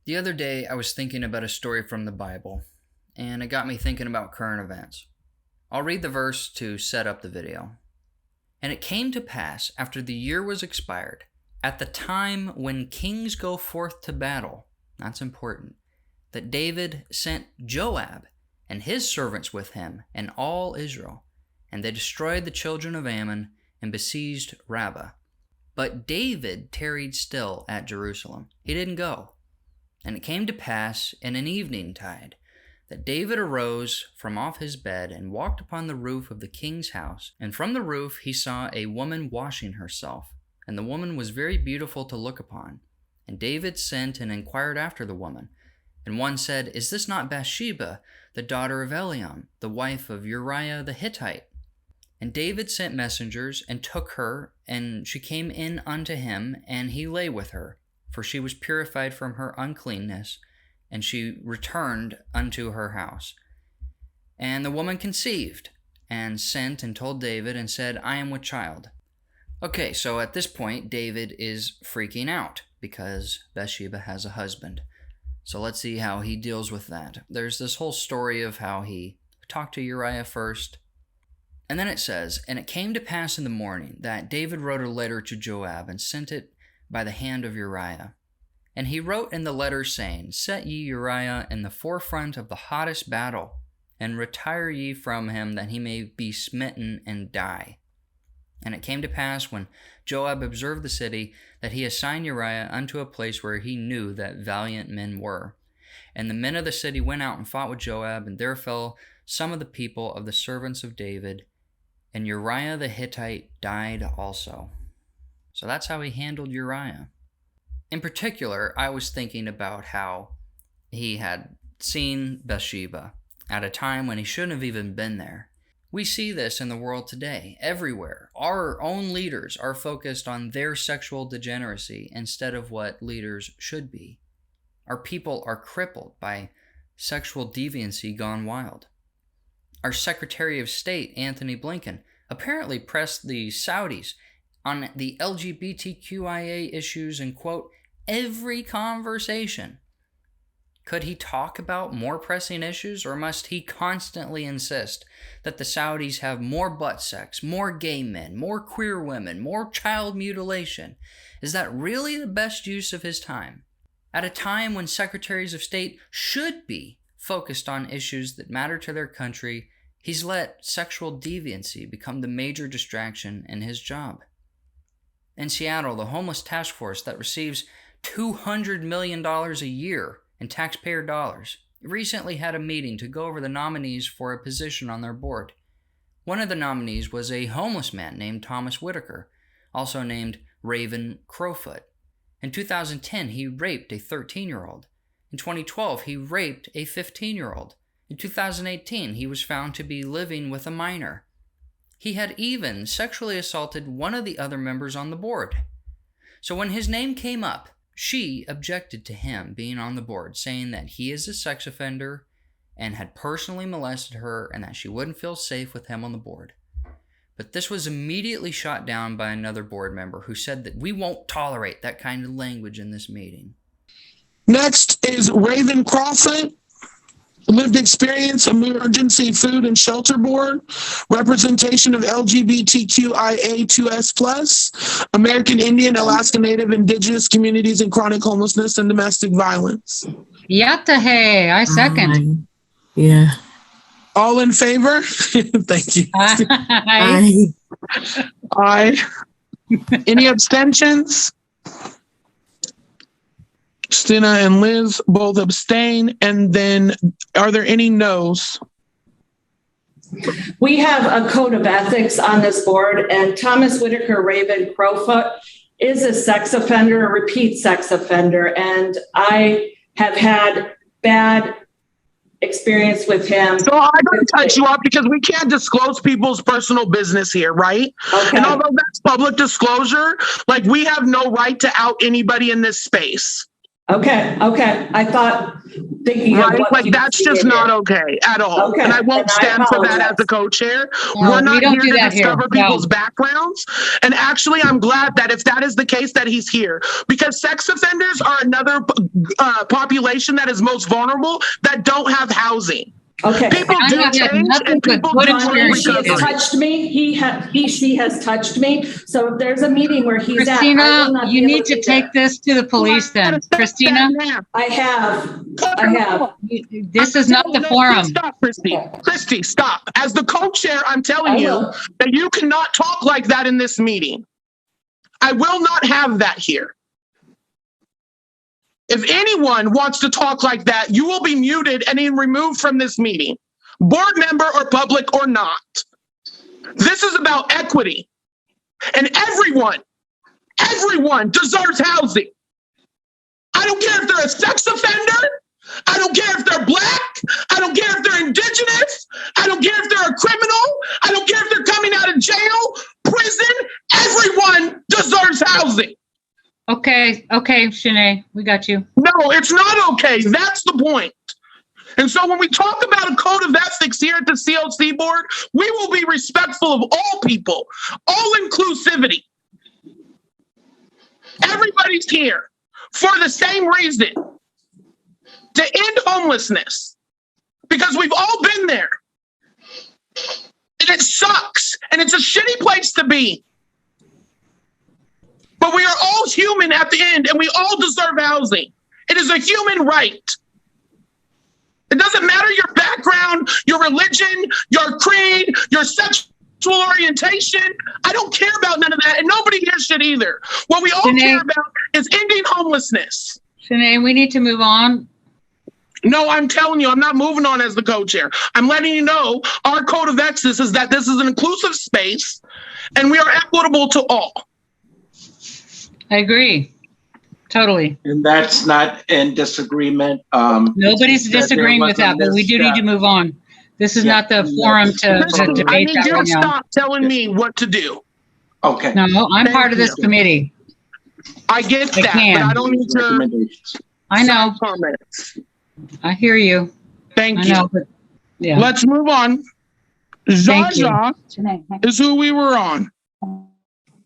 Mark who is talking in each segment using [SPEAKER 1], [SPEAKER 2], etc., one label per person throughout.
[SPEAKER 1] The other day, I was thinking about a story from the Bible, and it got me thinking about current events. I'll read the verse to set up the video. And it came to pass, after the year was expired, at the time when kings go forth to battle, that's important, that David sent Joab and his servants with him and all Israel, and they destroyed the children of Ammon and besieged Rabbah. But David tarried still at Jerusalem. He didn't go. And it came to pass in an eventide that David arose from off his bed and walked upon the roof of the king's house. And from the roof he saw a woman washing herself, and the woman was very beautiful to look upon. And David sent and inquired after the woman. And one said, Is this not Bathsheba, the daughter of Eliam, the wife of Uriah the Hittite? And David sent messengers, and took her, and she came in unto him, and he lay with her. For she was purified from her uncleanness, and she returned unto her house. And the woman conceived, and sent and told David, and said, I am with child. Okay, so at this point, David is freaking out, because Bathsheba has a husband. So let's see how he deals with that. There's this whole story of how he talked to Uriah first. And then it says, And it came to pass in the morning that David wrote a letter to Joab, and sent it by the hand of Uriah. And he wrote in the letter, saying, Set ye Uriah in the forefront of the hottest battle, and retire ye from him, that he may be smitten and die. And it came to pass, when Joab observed the city, that he assigned Uriah unto a place where he knew that valiant men were. And the men of the city went out and fought with Joab, and there fell some of the people of the servants of David, and Uriah the Hittite died also. So that's how he handled Uriah. In particular, I was thinking about how he had seen Bathsheba at a time when he shouldn't have even been there. We see this in the world today, everywhere. Our own leaders are focused on their sexual degeneracy instead of what leaders should be. Our people are crippled by sexual deviancy gone wild. Our Secretary of State, Antony Blinken, apparently pressed the Saudis on the LGBTQIA issues in, quote, every conversation. Could he talk about more pressing issues, or must he constantly insist that the Saudis have more butt sex, more gay men, more queer women, more child mutilation? Is that really the best use of his time? At a time when secretaries of state should be focused on issues that matter to their country, he's let sexual deviancy become the major distraction in his job. In Seattle, the homeless task force that receives $200 million a year in taxpayer dollars recently had a meeting to go over the nominees for a position on their board. One of the nominees was a homeless man named Thomas Whitaker, also named Raven Crowfoot. In 2010, he raped a 13-year-old. In 2012, he raped a 15-year-old. In 2018, he was found to be living with a minor. He had even sexually assaulted one of the other members on the board. So when his name came up, she objected to him being on the board, saying that he is a sex offender and had personally molested her and that she wouldn't feel safe with him on the board. But this was immediately shot down by another board member who said that we won't tolerate that kind of language in this meeting.
[SPEAKER 2] Next is Raven Crawford. Lived experience, Emergency Food and Shelter Board, representation of LGBTQIA2S+, American Indian, Alaska Native, Indigenous communities in chronic homelessness and domestic violence.
[SPEAKER 3] Yatahe, I second.
[SPEAKER 4] Yeah.
[SPEAKER 2] All in favor? Thank you.
[SPEAKER 3] Aye.
[SPEAKER 2] Aye. Any abstentions? Stina and Liz both abstain. And then are there any no's?
[SPEAKER 5] We have a code of ethics on this board, and Thomas Whitaker Raven Crowfoot is a sex offender, a repeat sex offender, and I have had bad experience with him.
[SPEAKER 2] So I'm going to cut you off because we can't disclose people's personal business here, right?
[SPEAKER 5] Okay.
[SPEAKER 2] And although that's public disclosure, like we have no right to out anybody in this space.
[SPEAKER 5] Okay. I thought, thinking of
[SPEAKER 2] Right?
[SPEAKER 5] what
[SPEAKER 2] Like
[SPEAKER 5] you
[SPEAKER 2] that's just
[SPEAKER 5] stated.
[SPEAKER 2] not okay at all.
[SPEAKER 5] Okay,
[SPEAKER 2] And I won't
[SPEAKER 5] then I
[SPEAKER 2] stand for that
[SPEAKER 5] apologize.
[SPEAKER 2] as the co-chair.
[SPEAKER 3] No,
[SPEAKER 2] We're
[SPEAKER 3] we
[SPEAKER 2] not
[SPEAKER 3] don't
[SPEAKER 2] here
[SPEAKER 3] do
[SPEAKER 2] to
[SPEAKER 3] that here.
[SPEAKER 2] discover
[SPEAKER 3] No.
[SPEAKER 2] people's backgrounds. And actually, I'm glad that if that is the case, that he's here, because sex offenders are another population that is most vulnerable that don't have housing.
[SPEAKER 5] Okay.
[SPEAKER 2] People
[SPEAKER 3] I
[SPEAKER 2] do
[SPEAKER 3] have had
[SPEAKER 2] change
[SPEAKER 3] nothing
[SPEAKER 2] and
[SPEAKER 3] but
[SPEAKER 2] people
[SPEAKER 3] good
[SPEAKER 2] do want
[SPEAKER 3] experiences
[SPEAKER 5] She has
[SPEAKER 3] here.
[SPEAKER 2] recovery.
[SPEAKER 5] touched me. She has touched me. So if there's a meeting where he's at, I
[SPEAKER 3] Christina,
[SPEAKER 5] will not
[SPEAKER 3] you
[SPEAKER 5] be able
[SPEAKER 3] need to
[SPEAKER 5] be
[SPEAKER 3] take
[SPEAKER 5] there.
[SPEAKER 3] this to the police then. Christina,
[SPEAKER 5] I have.
[SPEAKER 3] this is not the forum.
[SPEAKER 2] Stop, Christy. Christy, stop. As the co-chair, I'm telling
[SPEAKER 5] I
[SPEAKER 2] you
[SPEAKER 5] will.
[SPEAKER 2] that you cannot talk like that in this meeting. I will not have that here. If anyone wants to talk like that, you will be muted and removed from this meeting, board member or public or not. This is about equity, and everyone deserves housing. I don't care if they're a sex offender. I don't care if they're black. I don't care if they're indigenous. I don't care if they're a criminal. I don't care if they're coming out of jail, prison. Everyone deserves housing.
[SPEAKER 3] Okay, Shanae, we got you.
[SPEAKER 2] No, it's not okay. That's the point. And so when we talk about a code of ethics here at the CLC board, we will be respectful of all people, all inclusivity. Everybody's here for the same reason, to end homelessness, because we've all been there. And it sucks, and it's a shitty place to be. But we are all human at the end, and we all deserve housing. It is a human right. It doesn't matter your background, your religion, your creed, your sexual orientation. I don't care about none of that, and nobody here should either. What we all care about is ending homelessness.
[SPEAKER 3] Shanae, we need to move on.
[SPEAKER 2] No, I'm telling you, I'm not moving on as the co-chair. I'm letting you know our code of ethics is that this is an inclusive space, and we are equitable to all.
[SPEAKER 3] I agree. Totally.
[SPEAKER 4] And that's not in disagreement.
[SPEAKER 3] Nobody's disagreeing with that, but we do need to move on. This is not the forum to
[SPEAKER 2] I
[SPEAKER 3] debate
[SPEAKER 2] need
[SPEAKER 3] that
[SPEAKER 2] you
[SPEAKER 3] right
[SPEAKER 2] to
[SPEAKER 3] now.
[SPEAKER 2] stop telling me what to do.
[SPEAKER 4] Okay.
[SPEAKER 3] No, I'm
[SPEAKER 2] Thank
[SPEAKER 3] part of this
[SPEAKER 2] you.
[SPEAKER 3] committee.
[SPEAKER 2] I get
[SPEAKER 3] I
[SPEAKER 2] that,
[SPEAKER 3] can.
[SPEAKER 2] but I don't need to
[SPEAKER 4] Recommendations.
[SPEAKER 3] I know.
[SPEAKER 2] comments.
[SPEAKER 3] I hear you.
[SPEAKER 2] Thank
[SPEAKER 3] I
[SPEAKER 2] you.
[SPEAKER 3] know, but yeah.
[SPEAKER 2] Let's move on.
[SPEAKER 3] Thank you.
[SPEAKER 2] Zaza is who we were on.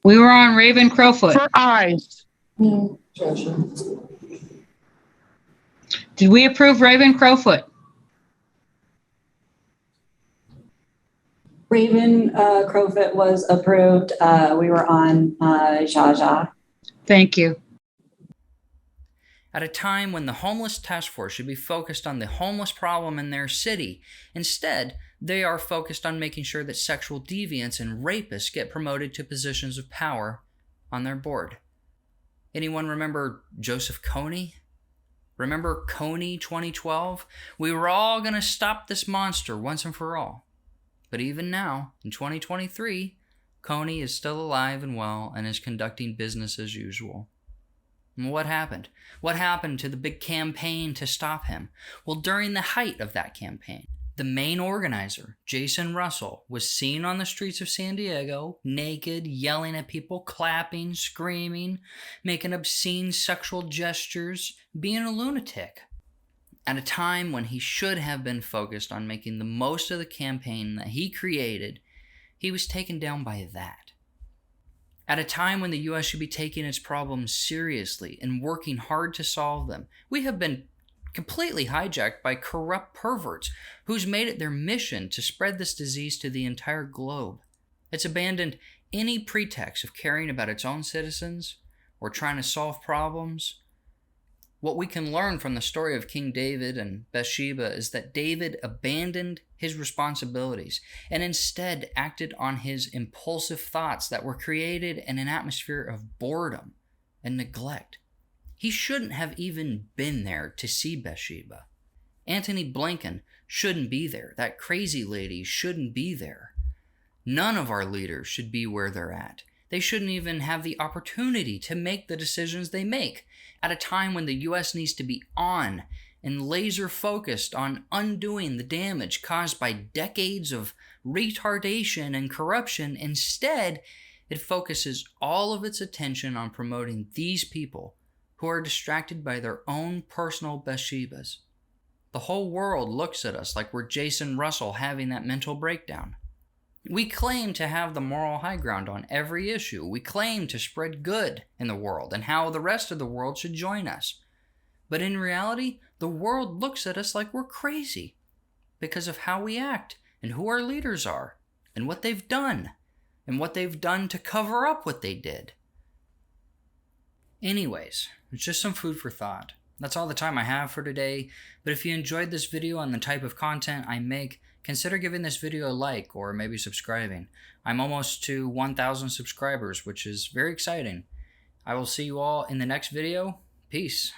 [SPEAKER 3] We were on Raven Crowfoot.
[SPEAKER 2] For eyes.
[SPEAKER 3] Did we approve Raven Crowfoot?
[SPEAKER 6] Raven Crowfoot was approved. We were on Jaja.
[SPEAKER 3] Thank you.
[SPEAKER 1] At a time when the homeless task force should be focused on the homeless problem in their city, instead, they are focused on making sure that sexual deviants and rapists get promoted to positions of power on their board. Anyone remember Joseph Kony? Remember Kony 2012? We were all going to stop this monster once and for all. But even now, in 2023, Kony is still alive and well and is conducting business as usual. And what happened? What happened to the big campaign to stop him? Well, during the height of that campaign, the main organizer, Jason Russell, was seen on the streets of San Diego, naked, yelling at people, clapping, screaming, making obscene sexual gestures, being a lunatic. At a time when he should have been focused on making the most of the campaign that he created, he was taken down by that. At a time when the U.S. should be taking its problems seriously and working hard to solve them, we have been completely hijacked by corrupt perverts who's made it their mission to spread this disease to the entire globe. It's abandoned any pretext of caring about its own citizens or trying to solve problems. What we can learn from the story of King David and Bathsheba is that David abandoned his responsibilities and instead acted on his impulsive thoughts that were created in an atmosphere of boredom and neglect. He shouldn't have even been there to see Bathsheba. Antony Blinken shouldn't be there. That crazy lady shouldn't be there. None of our leaders should be where they're at. They shouldn't even have the opportunity to make the decisions they make at a time when the U.S. needs to be on and laser focused on undoing the damage caused by decades of retardation and corruption. Instead, it focuses all of its attention on promoting these people who are distracted by their own personal Bathshebas. The whole world looks at us like we're Jason Russell having that mental breakdown. We claim to have the moral high ground on every issue. We claim to spread good in the world and how the rest of the world should join us. But in reality, the world looks at us like we're crazy because of how we act and who our leaders are and what they've done to cover up what they did. Anyways, it's just some food for thought. That's all the time I have for today, but if you enjoyed this video and the type of content I make, consider giving this video a like or maybe subscribing. I'm almost to 1,000 subscribers, which is very exciting. I will see you all in the next video. Peace.